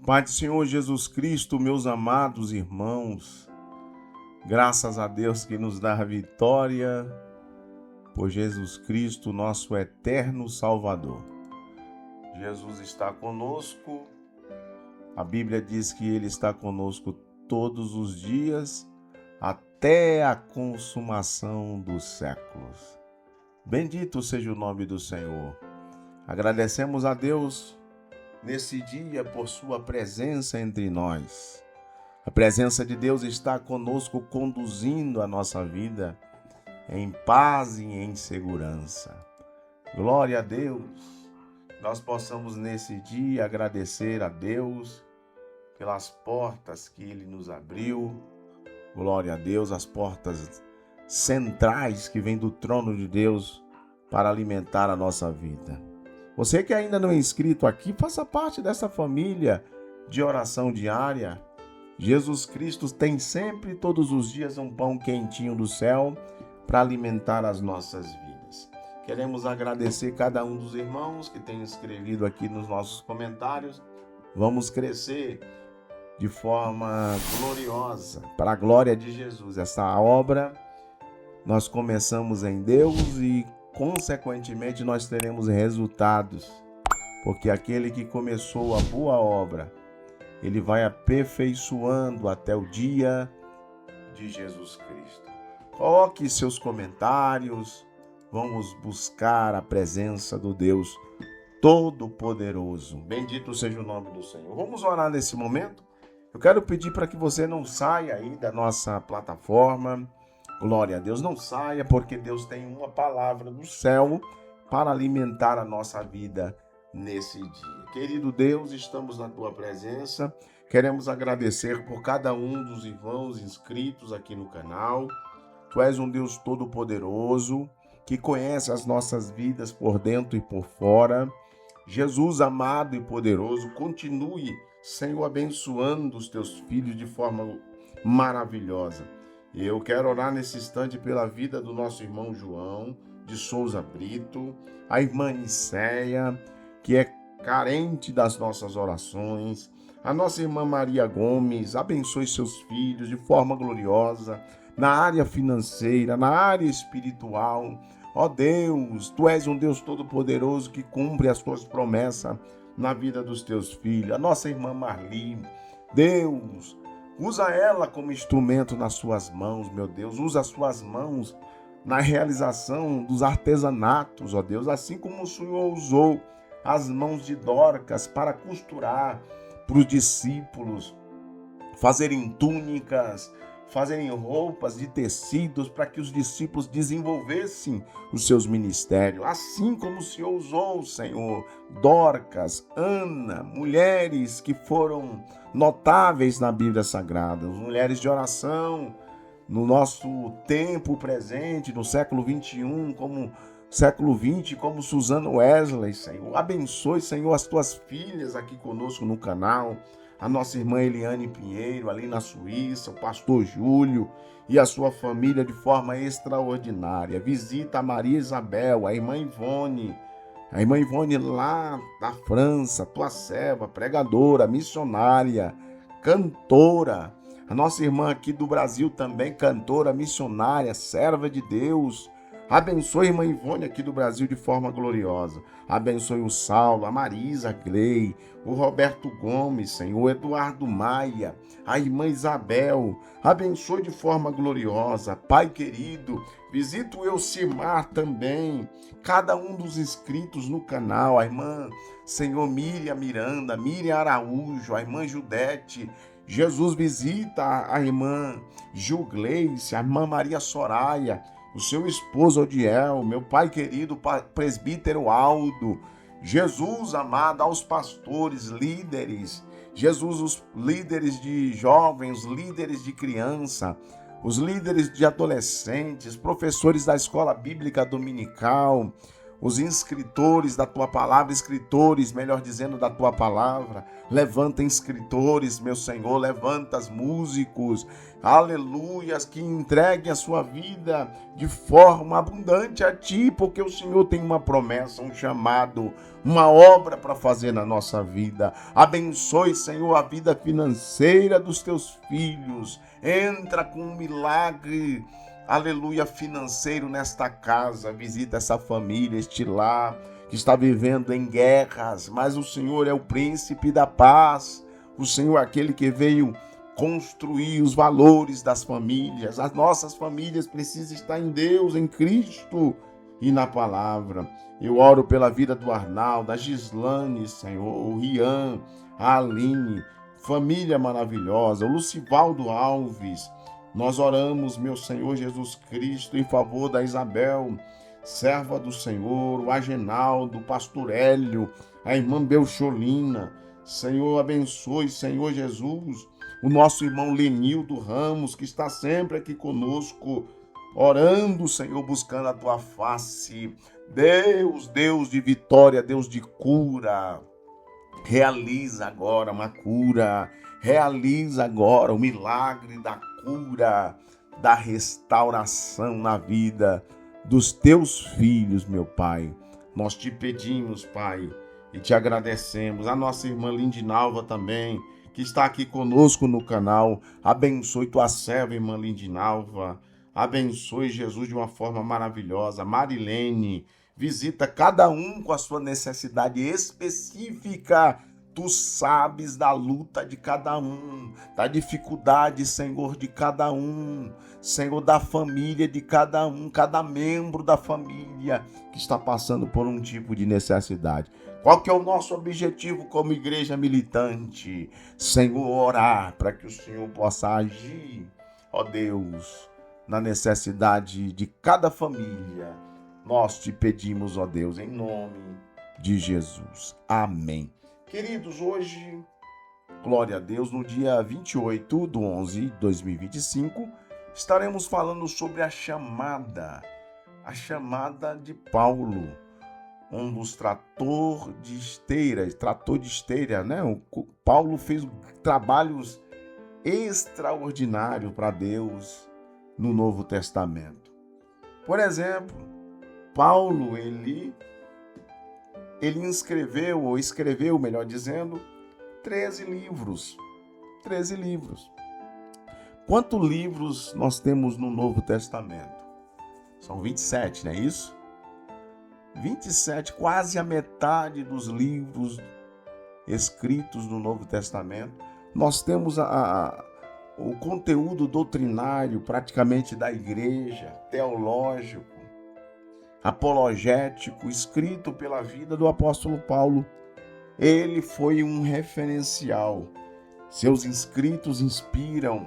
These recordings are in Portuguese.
Pai do Senhor Jesus Cristo, meus amados irmãos, graças a Deus que nos dá a vitória por Jesus Cristo, nosso eterno Salvador. Jesus está conosco, a Bíblia diz que Ele está conosco todos os dias, até a consumação dos séculos. Bendito seja o nome do Senhor. Agradecemos a Deus nesse dia por sua presença entre nós. A presença de Deus está conosco, conduzindo a nossa vida em paz e em segurança. Glória a Deus. Nós possamos nesse dia agradecer a Deus pelas portas que Ele nos abriu. Glória a Deus, as portas centrais que vêm do trono de Deus para alimentar a nossa vida. Você que ainda não é inscrito aqui, faça parte dessa família de oração diária. Jesus Cristo tem sempre, todos os dias, um pão quentinho do céu para alimentar as nossas vidas. Queremos agradecer cada um dos irmãos que tem escrevido aqui nos nossos comentários. Vamos crescer de forma gloriosa, para a glória de Jesus. Essa obra nós começamos em Deus e, consequentemente, nós teremos resultados, porque aquele que começou a boa obra, ele vai aperfeiçoando até o dia de Jesus Cristo. Coloque seus comentários, vamos buscar a presença do Deus Todo-Poderoso. Bendito seja o nome do Senhor. Vamos orar nesse momento? Eu quero pedir para que você não saia aí da nossa plataforma. Glória a Deus, não saia, porque Deus tem uma palavra do céu para alimentar a nossa vida nesse dia. Querido Deus, estamos na tua presença, queremos agradecer por cada um dos irmãos inscritos aqui no canal. Tu és um Deus todo-poderoso, que conhece as nossas vidas por dentro e por fora. Jesus amado e poderoso, continue, Senhor, abençoando os teus filhos de forma maravilhosa. Eu quero orar nesse instante pela vida do nosso irmão João de Souza Brito, a irmã Nicéia, que é carente das nossas orações, a nossa irmã Maria Gomes. Abençoe seus filhos de forma gloriosa, na área financeira, na área espiritual. Ó Deus, Tu és um Deus todo-poderoso que cumpre as Tuas promessas na vida dos Teus filhos. A nossa irmã Marli, Deus, usa ela como instrumento nas Suas mãos, meu Deus. Usa as Suas mãos na realização dos artesanatos, ó Deus, assim como o Senhor usou as mãos de Dorcas para costurar para os discípulos, fazerem túnicas, fazerem roupas de tecidos para que os discípulos desenvolvessem os seus ministérios. Assim como o Senhor usou, Senhor, Dorcas, Ana, mulheres que foram notáveis na Bíblia Sagrada, mulheres de oração, no nosso tempo presente, no século 21, como século 20, como Susana Wesley, Senhor. Abençoe, Senhor, as Tuas filhas aqui conosco no canal, a nossa irmã Eliane Pinheiro, ali na Suíça, o pastor Júlio e a sua família de forma extraordinária. Visita a Maria Isabel, a irmã Ivone lá da França, tua serva, pregadora, missionária, cantora. A nossa irmã aqui do Brasil também, cantora, missionária, serva de Deus. Abençoe a irmã Ivone aqui do Brasil de forma gloriosa. Abençoe o Saulo, a Marisa Gley, o Roberto Gomes, Senhor, o Eduardo Maia, a irmã Isabel. Abençoe de forma gloriosa. Pai querido, visita o Elcimar também, cada um dos inscritos no canal, a irmã, Senhor, Miriam Miranda, Miriam Araújo, a irmã Judete. Jesus, visita a irmã Gilgleice, a irmã Maria Soraya, o seu esposo Odiel, meu pai querido, presbítero Aldo. Jesus amado, aos pastores, líderes, Jesus, os líderes de jovens, líderes de criança, os líderes de adolescentes, professores da escola bíblica dominical, os escritores da tua palavra, escritores, melhor dizendo, da tua palavra. Levanta escritores, meu Senhor, levanta os músicos, aleluias, que entreguem a sua vida de forma abundante a ti, porque o Senhor tem uma promessa, um chamado, uma obra para fazer na nossa vida. Abençoe, Senhor, a vida financeira dos teus filhos. Entra com um milagre, aleluia, financeiro nesta casa. Visita essa família, este lar que está vivendo em guerras, mas o Senhor é o príncipe da paz. O Senhor é aquele que veio construir os valores das famílias. As nossas famílias precisam estar em Deus, em Cristo e na palavra. Eu oro pela vida do Arnaldo, da Gislane, Senhor, o Rian, a Aline, família maravilhosa, o Lucivaldo Alves. Nós oramos, meu Senhor Jesus Cristo, em favor da Isabel, serva do Senhor, o Agenaldo, o pastor Hélio, a irmã Belcholina. Senhor, abençoe, Senhor Jesus, o nosso irmão Lenildo Ramos, que está sempre aqui conosco, orando, Senhor, buscando a tua face. Deus de vitória, Deus de cura, realiza agora uma cura, realiza agora o milagre da cura, da restauração na vida dos teus filhos, meu Pai. Nós te pedimos, Pai, e te agradecemos. A nossa irmã Lindinalva também, que está aqui conosco no canal. Abençoe tua serva, irmã Lindinalva. Abençoe, Jesus, de uma forma maravilhosa. Marilene, visita cada um com a sua necessidade específica. Tu sabes da luta de cada um, da dificuldade, Senhor, de cada um. Senhor, da família de cada um, cada membro da família que está passando por um tipo de necessidade. Qual que é o nosso objetivo como igreja militante? Senhor, orar para que o Senhor possa agir, ó Deus, na necessidade de cada família. Nós te pedimos, ó Deus, em nome de Jesus. Amém. Queridos, hoje, glória a Deus, no dia 28/11/2025, estaremos falando sobre a chamada de Paulo, um dos trator de esteira, né? O Paulo fez trabalhos extraordinários para Deus no Novo Testamento. Por exemplo, Paulo, ele escreveu, melhor dizendo, 13 livros. 13 livros. Quantos livros nós temos no Novo Testamento? São 27, não é isso? 27, quase a metade dos livros escritos no Novo Testamento. Nós temos o conteúdo doutrinário praticamente da igreja, teológico, apologético, escrito pela vida do apóstolo Paulo. Ele foi um referencial. Seus escritos inspiram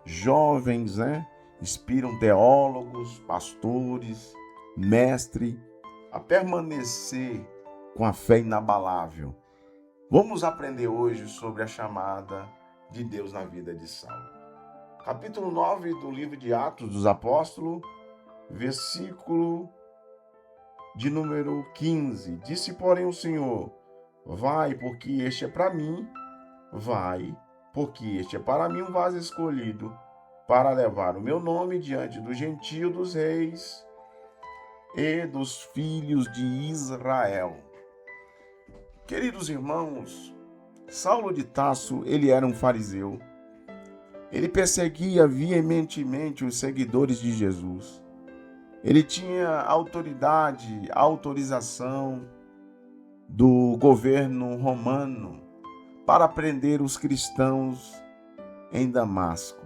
jovens, né? Inspiram teólogos, pastores, mestres, a permanecer com a fé inabalável. Vamos aprender hoje sobre a chamada de Deus na vida de Saulo. Capítulo 9 do livro de Atos dos Apóstolos, versículo de número 15. Disse, porém, o Senhor: vai, porque este é para mim, um vaso escolhido, para levar o meu nome diante do gentio, dos reis e dos filhos de Israel. Queridos irmãos, Saulo de Tarso, ele era um fariseu. Ele perseguia veementemente os seguidores de Jesus. Ele tinha autorização do governo romano para prender os cristãos em Damasco.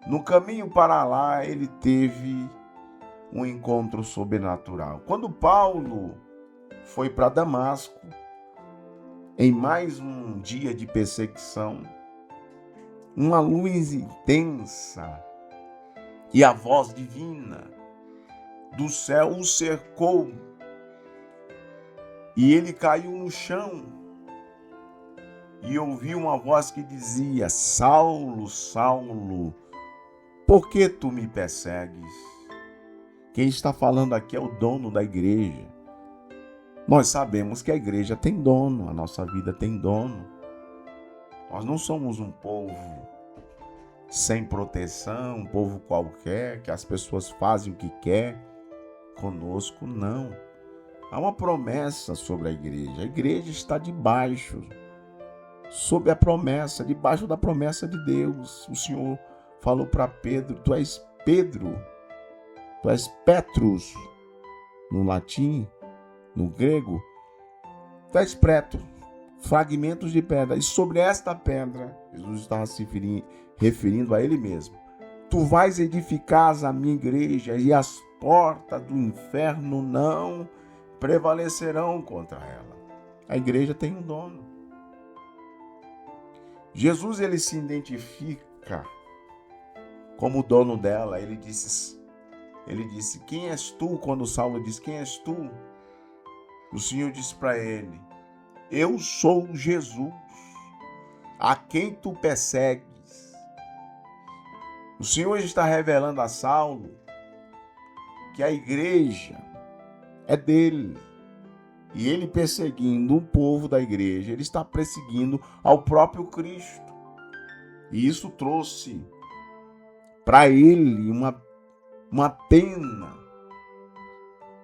No caminho para lá, ele teve um encontro sobrenatural. Quando Paulo foi para Damasco, em mais um dia de perseguição, uma luz intensa e a voz divina do céu o cercou e ele caiu no chão e ouviu uma voz que dizia: Saulo, Saulo, por que tu me persegues? Quem está falando aqui é o dono da igreja. Nós sabemos que a igreja tem dono, a nossa vida tem dono. Nós não somos um povo sem proteção, um povo qualquer, que as pessoas fazem o que quer. Conosco, não. Há uma promessa sobre a igreja. A igreja está debaixo, sob a promessa, debaixo da promessa de Deus. O Senhor falou para Pedro, tu és Pedro, tu és Petrus, no latim, no grego, tu és preto, fragmentos de pedra. E sobre esta pedra, Jesus estava se referindo a ele mesmo. Tu vais edificar a minha igreja e as portas do inferno não prevalecerão contra ela. A igreja tem um dono. Jesus, ele se identifica como dono dela. Ele disse, quem és tu? Quando Saulo disse, quem és tu? O Senhor disse para ele, eu sou Jesus, a quem tu persegues. O Senhor está revelando a Saulo que a igreja é dele. E ele perseguindo o povo da igreja, ele está perseguindo ao próprio Cristo. E isso trouxe para ele uma pena.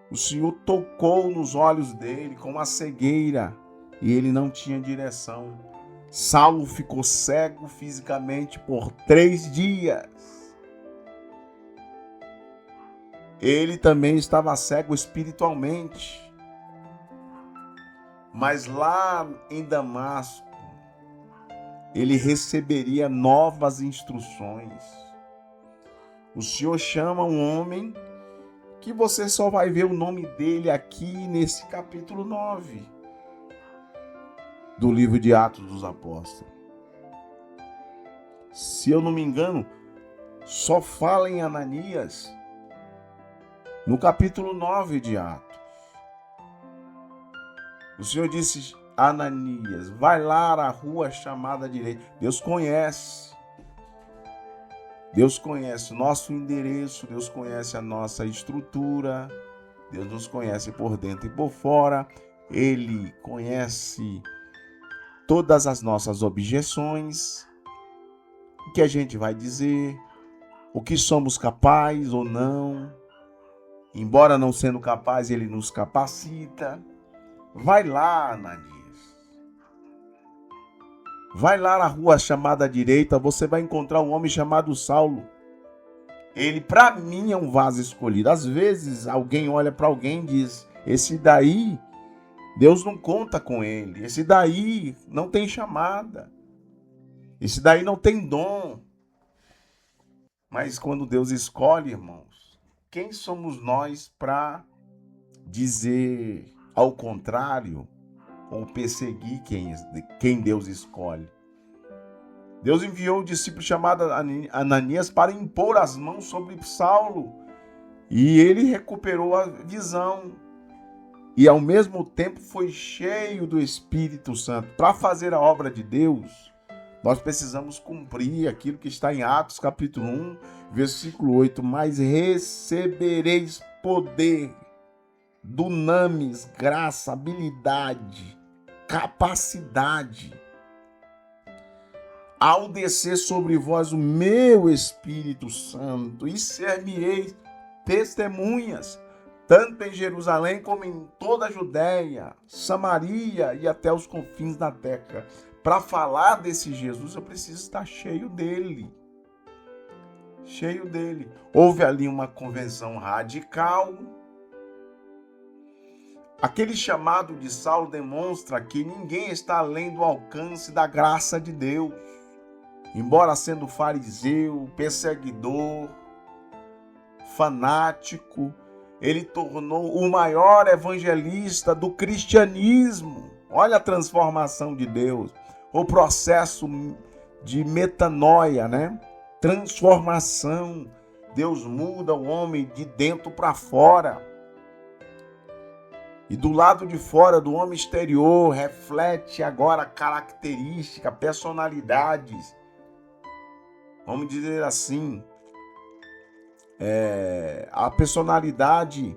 O Senhor tocou nos olhos dele com uma cegueira e ele não tinha direção. Saulo ficou cego fisicamente por 3 dias. Ele também estava cego espiritualmente. Mas lá em Damasco, ele receberia novas instruções. O Senhor chama um homem que você só vai ver o nome dele aqui nesse capítulo 9 do livro de Atos dos Apóstolos. Se eu não me engano, só fala em Ananias no capítulo 9 de Atos. O Senhor disse a Ananias, vai lá à rua chamada direita. Deus conhece o nosso endereço, Deus conhece a nossa estrutura, Deus nos conhece por dentro e por fora, Ele conhece todas as nossas objeções, o que a gente vai dizer, o que somos capazes ou não. Embora não sendo capaz, Ele nos capacita. Vai lá, Ananias. Vai lá na rua chamada direita, você vai encontrar um homem chamado Saulo. Ele, para mim, é um vaso escolhido. Às vezes, alguém olha para alguém e diz, esse daí, Deus não conta com ele. Esse daí não tem chamada. Esse daí não tem dom. Mas quando Deus escolhe, irmãos, quem somos nós para dizer ao contrário ou perseguir quem Deus escolhe? Deus enviou um discípulo chamado Ananias para impor as mãos sobre Saulo e ele recuperou a visão e ao mesmo tempo foi cheio do Espírito Santo. Para fazer a obra de Deus, nós precisamos cumprir aquilo que está em Atos capítulo 1, versículo 8, mas recebereis poder, dunamis, graça, habilidade, capacidade, ao descer sobre vós o meu Espírito Santo, e ser-me-eis testemunhas, tanto em Jerusalém como em toda a Judéia, Samaria e até os confins da terra. Para falar desse Jesus, eu preciso estar cheio dele. Cheio dele. Houve ali uma convenção radical. Aquele chamado de Saulo demonstra que ninguém está além do alcance da graça de Deus. Embora sendo fariseu, perseguidor, fanático, ele tornou o maior evangelista do cristianismo. Olha a transformação de Deus, o processo de metanoia, né? Transformação. Deus muda o homem de dentro para fora. E do lado de fora, do homem exterior, reflete agora características, personalidades. Vamos dizer assim, a personalidade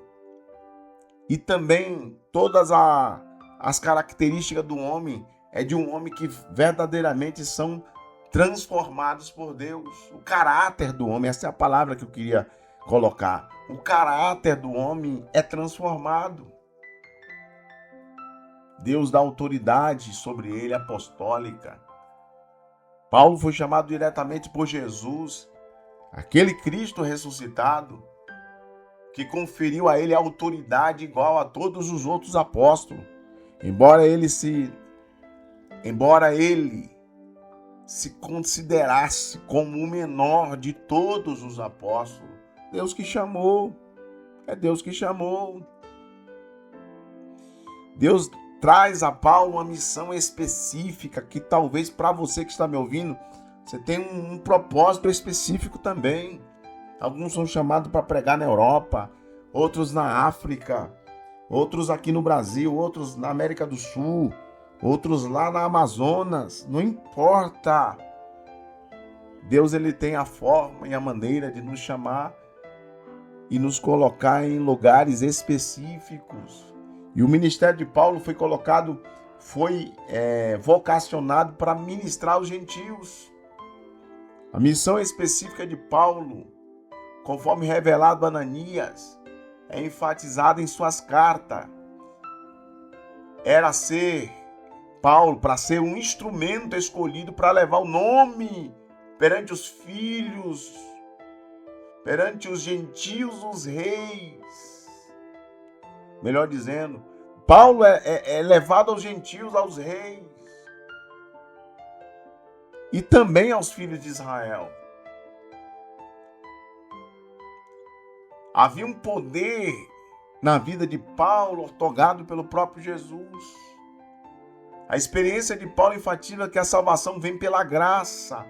e também todas as características do homem é de um homem que verdadeiramente são transformados por Deus. O caráter do homem, essa é a palavra que eu queria colocar. O caráter do homem é transformado. Deus dá autoridade sobre ele, apostólica. Paulo foi chamado diretamente por Jesus, aquele Cristo ressuscitado, que conferiu a ele autoridade igual a todos os outros apóstolos. Embora ele se considerasse como o menor de todos os apóstolos, Deus que chamou, é Deus que chamou. Deus traz a Paulo uma missão específica que talvez para você que está me ouvindo, você tem um propósito específico também. Alguns são chamados para pregar na Europa, outros na África, outros aqui no Brasil, outros na América do Sul, outros lá na Amazonas, não importa. Deus ele tem a forma e a maneira de nos chamar e nos colocar em lugares específicos. E o ministério de Paulo foi vocacionado para ministrar aos gentios. A missão específica de Paulo, conforme revelado a Ananias, é enfatizada em suas cartas. Era ser Paulo para ser um instrumento escolhido para levar o nome perante os filhos, perante os gentios, os reis. Melhor dizendo, Paulo é levado aos gentios, aos reis e também aos filhos de Israel. Havia um poder na vida de Paulo otorgado pelo próprio Jesus. A experiência de Paulo enfatiza que a salvação vem pela graça.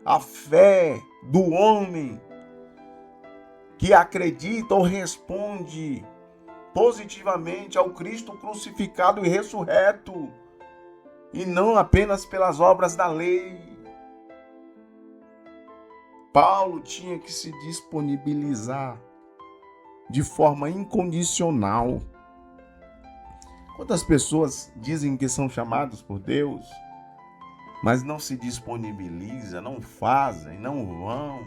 A fé do homem que acredita ou responde positivamente ao Cristo crucificado e ressurreto, e não apenas pelas obras da lei. Paulo tinha que se disponibilizar de forma incondicional. Quantas pessoas dizem que são chamados por Deus, mas não se disponibilizam, não fazem, não vão,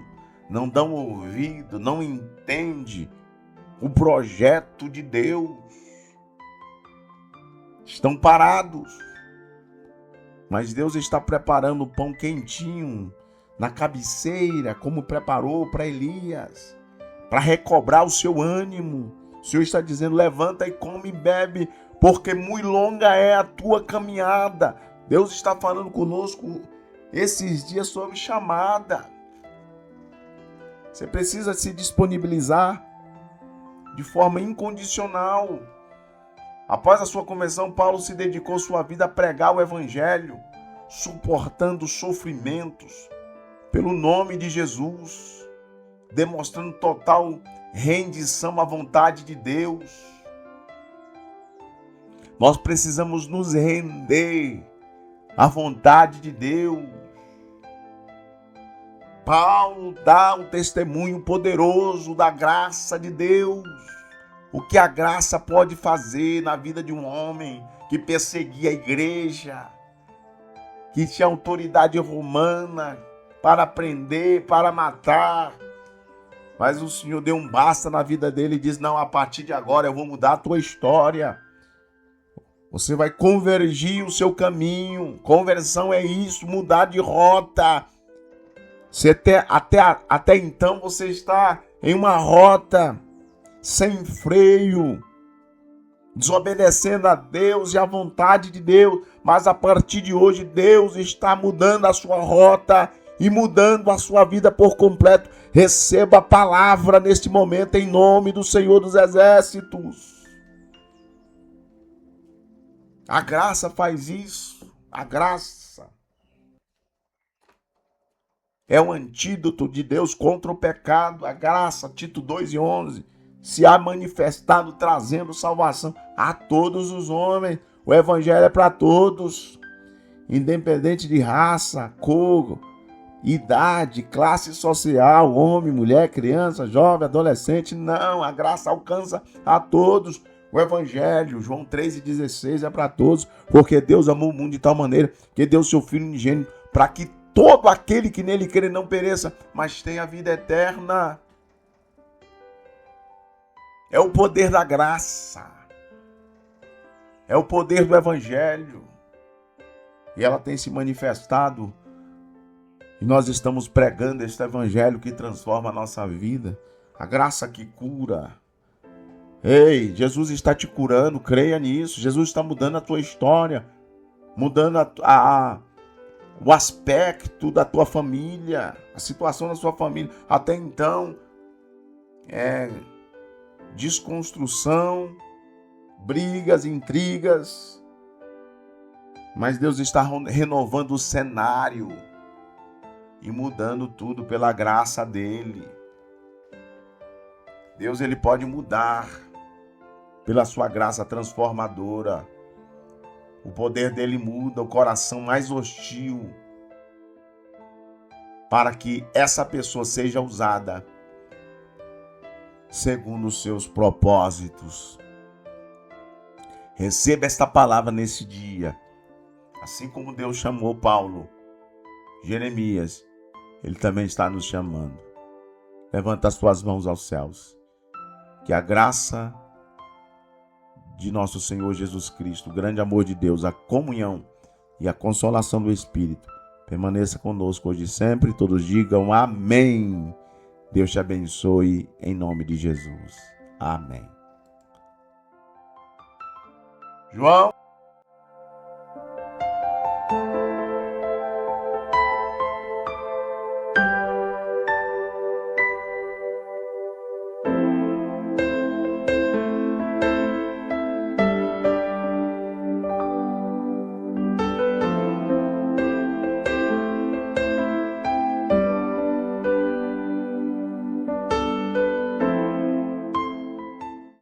não dão ouvido, não entendem o projeto de Deus. Estão parados. Mas Deus está preparando o pão quentinho na cabeceira, como preparou para Elias, para recobrar o seu ânimo. O Senhor está dizendo: levanta e come e bebe, porque muito longa é a tua caminhada. Deus está falando conosco esses dias sobre chamada. Você precisa se disponibilizar de forma incondicional. Após a sua conversão, Paulo se dedicou sua vida a pregar o evangelho, suportando sofrimentos pelo nome de Jesus, demonstrando total rendição à vontade de Deus. Nós precisamos nos render à vontade de Deus. Paulo dá um testemunho poderoso da graça de Deus. O que a graça pode fazer na vida de um homem que perseguia a igreja, que tinha autoridade romana para prender, para matar. Mas o Senhor deu um basta na vida dele e diz: não, a partir de agora eu vou mudar a tua história. Você vai convergir o seu caminho. Conversão é isso, mudar de rota. Até então você está em uma rota sem freio, desobedecendo a Deus e a vontade de Deus. Mas a partir de hoje Deus está mudando a sua rota e mudando a sua vida por completo. Receba a palavra neste momento em nome do Senhor dos Exércitos. A graça faz isso. A graça é o antídoto de Deus contra o pecado. A graça, Tito 2:11, se há manifestado trazendo salvação a todos os homens. O evangelho é para todos, independente de raça, cor, idade, classe social, homem, mulher, criança, jovem, adolescente. Não, a graça alcança a todos. O Evangelho, João 3,16 é para todos, porque Deus amou o mundo de tal maneira que deu seu Filho unigênito para que todo aquele que nele crê não pereça, mas tenha a vida eterna. É o poder da graça. É o poder do Evangelho. E ela tem se manifestado. E nós estamos pregando este Evangelho que transforma a nossa vida. A graça que cura. Ei, Jesus está te curando, creia nisso. Jesus está mudando a tua história. Mudando o aspecto da tua família. A situação da sua família. Até então, desconstrução, brigas, intrigas. Mas Deus está renovando o cenário e mudando tudo pela graça dele. Deus, ele pode mudar pela sua graça transformadora. O poder dele muda o coração mais hostil para que essa pessoa seja usada segundo os seus propósitos. Receba esta palavra nesse dia. Assim como Deus chamou Paulo, Jeremias, ele também está nos chamando. Levanta as tuas mãos aos céus. Que a graça de nosso Senhor Jesus Cristo, o grande amor de Deus, a comunhão e a consolação do Espírito permaneça conosco hoje e sempre. Todos digam amém. Deus te abençoe em nome de Jesus. Amém. João.